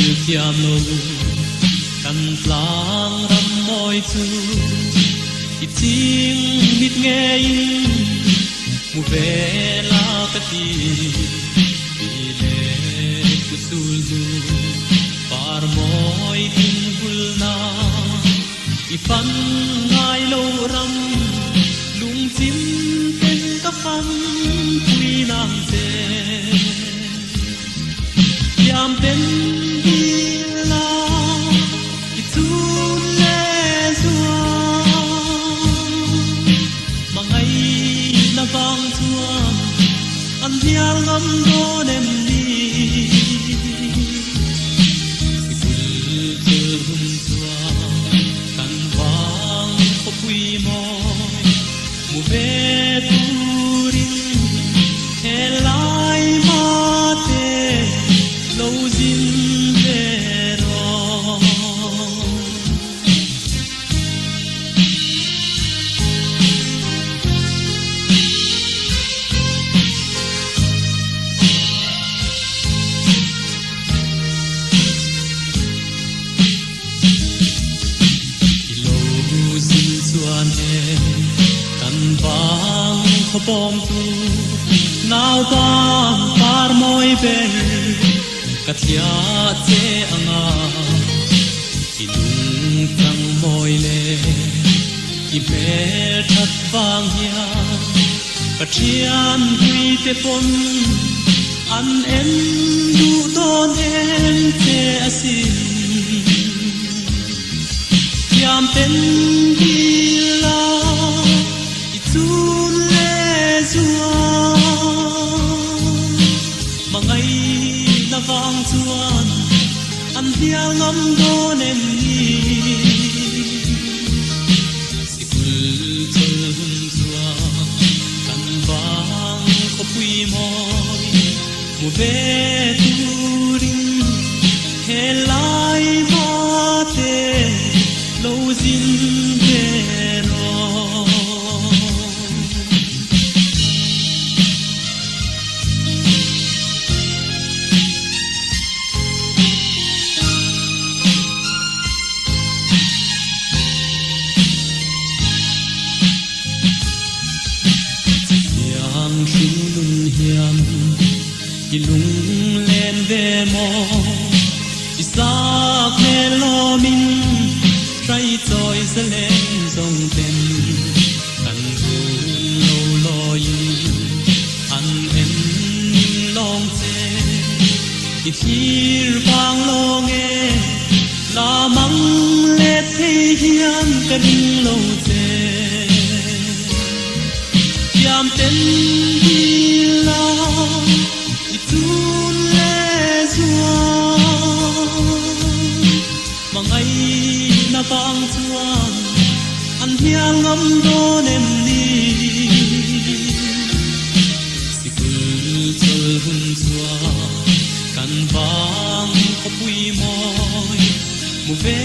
thiam lo kan tlang ram moi chu i ching mit nge in mu ve la ka ti bi le ku sul du par moi din hul na i fan ngai lo ram lung chim ten ka fan pui nang te yam ten an hial ngam do nem ni kul kul hum tua kan wang ko pui moi mu ve turin helai ma te lo zin ve ro bom tu nau bang par moi ber kathia che anga ilung tang moi le i ber that bang ya kathian hui te pon an em du don em te asin yam ten di la i tu mangai na vang chuan an hial ngam do nem ni sikul chol hum chua kan vang ko pui moi mu ve turin helai ma te lo zin ve ro ilung len ve mo isak me lo min trai choi se len zong ten kan ru lo lo yin an em long che i thir bang lo nge la mang le the hiam ka ring lo che yam ten di la mangai na bang chuan an hial ngam do nem ni sikul chol hum chua kan bang ko pui moi mu ve